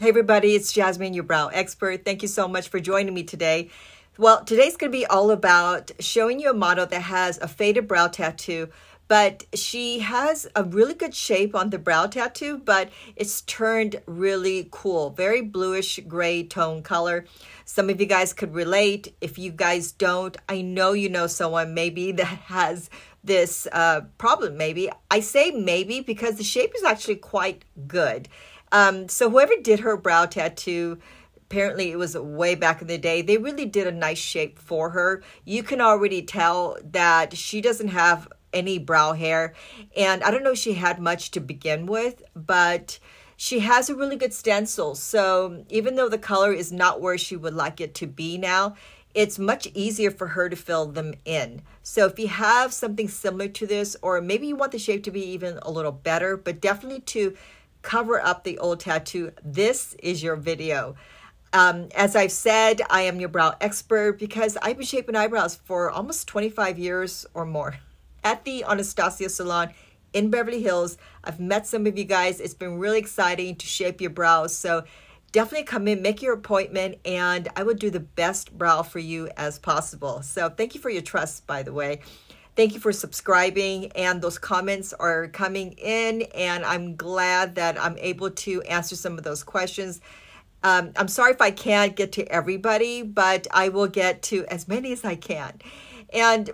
Hey everybody, it's Jasmine, your brow expert. Thank you so much for joining me today. Well, today's going to be all about showing you a model that has a faded brow tattoo, but she has a really good shape on the brow tattoo, but it's turned really cool. Very bluish gray tone color. Some of you guys could relate. If you guys don't, I know you know someone maybe that has this problem maybe. I say maybe because the shape is actually quite good. So whoever did her brow tattoo, apparently it was way back in the day, they really did a nice shape for her. You can already tell that she doesn't have any brow hair. And I don't know if she had much to begin with, but she has a really good stencil. So even though the color is not where she would like it to be now, it's much easier for her to fill them in. So if you have something similar to this, or maybe you want the shape to be even a little better, but definitely to cover up the old tattoo, this is your video. As I've said, I am your brow expert because I've been shaping eyebrows for almost 25 years or more at the Anastasia Salon in Beverly Hills. I've met some of you guys. It's been really exciting to shape your brows. So definitely come in, make your appointment, and I will do the best brow for you as possible. So thank you for your trust, by the way. Thank you for subscribing, and those comments are coming in, and I'm glad that I'm able to answer some of those questions. I'm sorry if I can't get to everybody, but I will get to as many as I can. And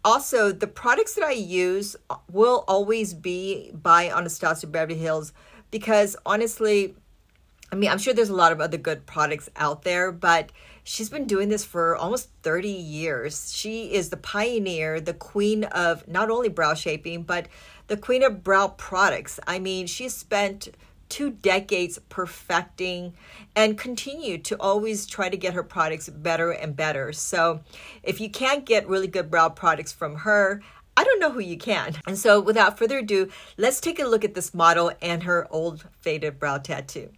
also, the products that I use will always be by Anastasia Beverly Hills because honestly, I mean, I'm sure there's a lot of other good products out there, but she's been doing this for almost 30 years. She is the pioneer, the queen of not only brow shaping, but the queen of brow products. I mean, she spent 2 decades perfecting and continue to always try to get her products better and better. So if you can't get really good brow products from her, I don't know who you can. And so without further ado, let's take a look at this model and her old faded brow tattoo.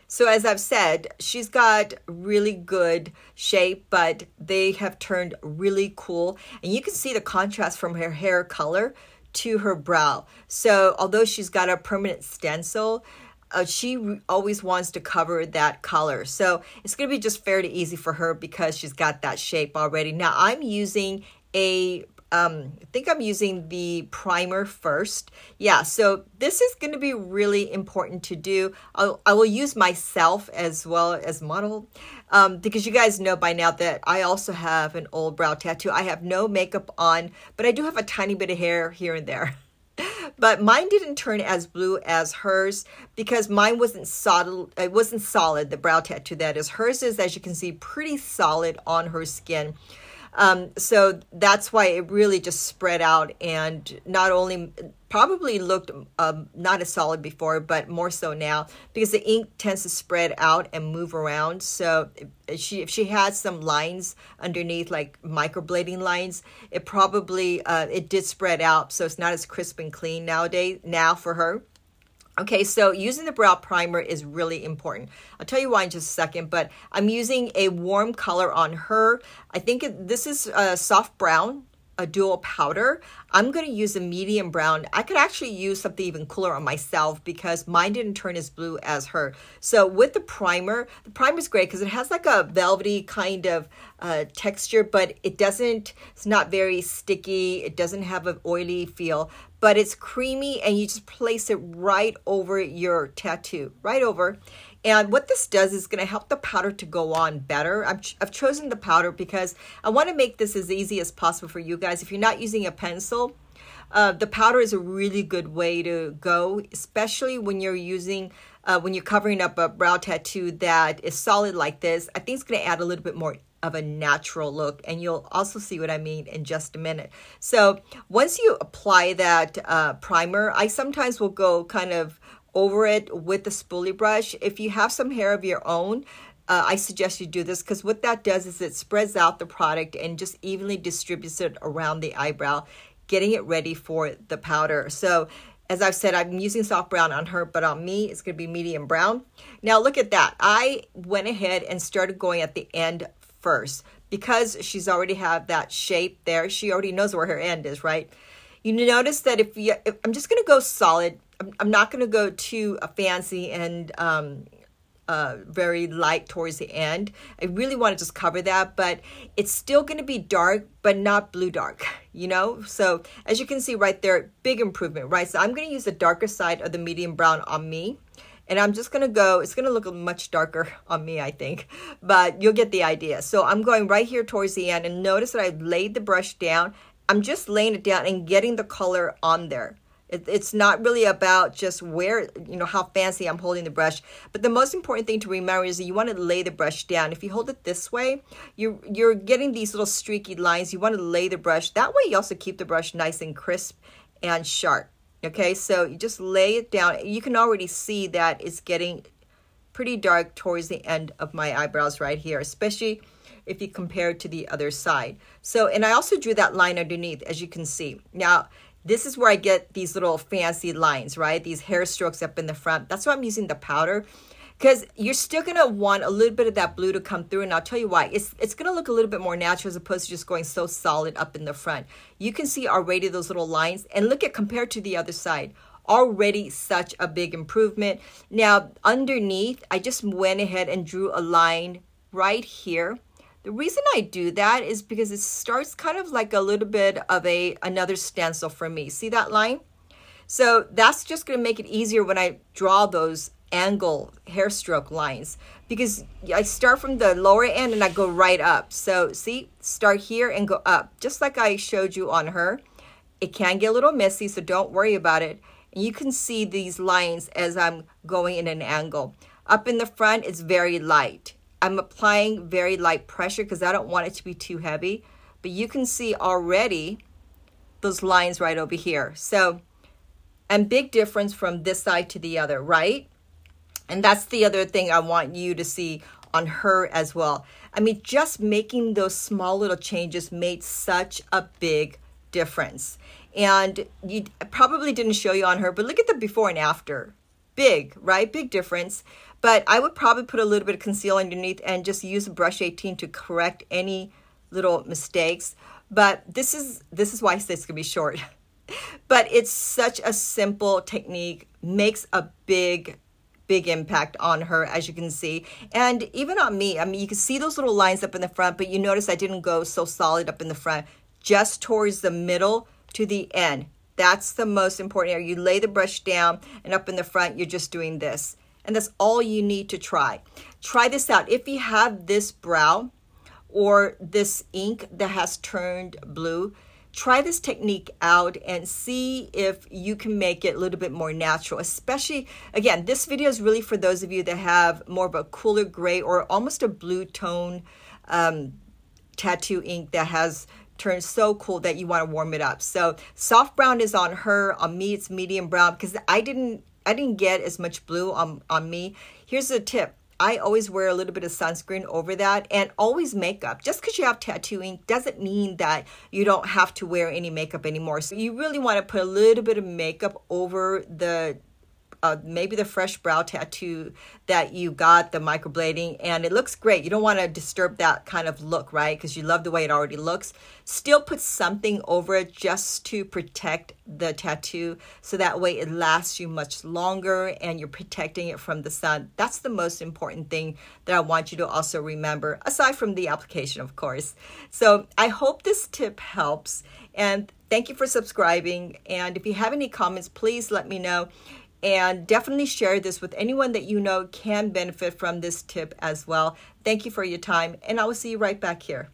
So as I've said, she's got really good shape, but they have turned really cool. And you can see the contrast from her hair color to her brow. So although she's got a permanent stencil, she always wants to cover that color. So it's going to be just fairly easy for her because she's got that shape already. Now I'm using I think I'm using the primer first. Yeah, so this is going to be really important to do. I will use myself as well as model because you guys know by now that I also have an old brow tattoo. I have no makeup on, but I do have a tiny bit of hair here and there. But mine didn't turn as blue as hers because mine wasn't solid. It wasn't solid, the brow tattoo that is. Hers is, as you can see, pretty solid on her skin. So that's why it really just spread out and not only probably looked not as solid before, but more so now because the ink tends to spread out and move around. So if she had some lines underneath, like microblading lines, it probably it did spread out. So it's not as crisp and clean now for her. Okay, so using the brow primer is really important. I'll tell you why in just a second, but I'm using a warm color on her. I think this is a soft brown, a dual powder. I'm going to use a medium brown. I could actually use something even cooler on myself because mine didn't turn as blue as her. So with the primer is great because it has like a velvety kind of texture, but it's not very sticky. It doesn't have an oily feel, but it's creamy and you just place it right over your tattoo, right over. And what this does is going to help the powder to go on better. I've chosen the powder because I want to make this as easy as possible for you guys. If you're not using a pencil, the powder is a really good way to go, especially when you're using, when you're covering up a brow tattoo that is solid like this. I think it's going to add a little bit more of a natural look, and you'll also see what I mean in just a minute. So once you apply that primer, I sometimes will go kind of over it with the spoolie brush. If you have some hair of your own, I suggest you do this because what that does is it spreads out the product and just evenly distributes it around the eyebrow, getting it ready for the powder. So as I've said, I'm using soft brown on her, but on me, it's going to be medium brown. Now look at that. I went ahead and started going at the end first because she's already have that shape there. She already knows where her end is, right? You notice that if I'm just going to go solid, I'm not going to go too fancy and very light towards the end. I really want to just cover that, but it's still going to be dark, but not blue dark, you know? So as you can see right there, big improvement, right? So I'm going to use the darker side of the medium brown on me. And I'm just going to go, it's going to look much darker on me, I think, but you'll get the idea. So I'm going right here towards the end, and notice that I've laid the brush down. I'm just laying it down and getting the color on there. It's not really about just where, you know, how fancy I'm holding the brush. But the most important thing to remember is that you want to lay the brush down. If you hold it this way, you're getting these little streaky lines. You want to lay the brush. That way you also keep the brush nice and crisp and sharp. Okay, so you just lay it down. You can already see that it's getting pretty dark towards the end of my eyebrows right here, especially if you compare it to the other side. So, and I also drew that line underneath, as you can see. Now, this is where I get these little fancy lines, right? These hair strokes up in the front. That's why I'm using the powder, because you're still going to want a little bit of that blue to come through. And I'll tell you why. It's going to look a little bit more natural as opposed to just going so solid up in the front. You can see already those little lines. And look at, compared to the other side, already such a big improvement. Now, underneath, I just went ahead and drew a line right here. The reason I do that is because it starts kind of like a little bit of another stencil for me. See that line? So that's just going to make it easier when I draw those angle hair stroke lines, because I start from the lower end and I go right up. So see, start here and go up, just like I showed you on her. It can get a little messy, so don't worry about it. And you can see these lines as I'm going in an angle. Up in the front, it's very light. I'm applying very light pressure because I don't want it to be too heavy. But you can see already those lines right over here. So, and big difference from this side to the other, right? And that's the other thing I want you to see on her as well. I mean, just making those small little changes made such a big difference. And you probably didn't show you on her, but look at the before and after. Big, right? Big difference. But I would probably put a little bit of concealer underneath and just use brush 18 to correct any little mistakes. But this is why I say it's going to be short. But it's such a simple technique, makes a big impact on her, as you can see. And even on me, I mean, you can see those little lines up in the front, but you notice I didn't go so solid up in the front, just towards the middle to the end. That's the most important area. You lay the brush down, and up in the front, you're just doing this. And that's all you need to try. Try this out. If you have this brow or this ink that has turned blue, try this technique out and see if you can make it a little bit more natural. Especially, again, this video is really for those of you that have more of a cooler gray or almost a blue tone tattoo ink that has turned so cool that you want to warm it up. So soft brown is on her. On me, it's medium brown because I didn't get as much blue on me. Here's a tip. I always wear a little bit of sunscreen over that, and always makeup. Just because you have tattoo ink doesn't mean that you don't have to wear any makeup anymore. So you really want to put a little bit of makeup over the maybe the fresh brow tattoo that you got, the microblading, and it looks great. You don't want to disturb that kind of look, right? Because you love the way it already looks. Still put something over it just to protect the tattoo, so that way it lasts you much longer and you're protecting it from the sun. That's the most important thing that I want you to also remember, aside from the application, of course. So I hope this tip helps, and thank you for subscribing. And if you have any comments, please let me know. And definitely share this with anyone that you know can benefit from this tip as well. Thank you for your time, and I will see you right back here.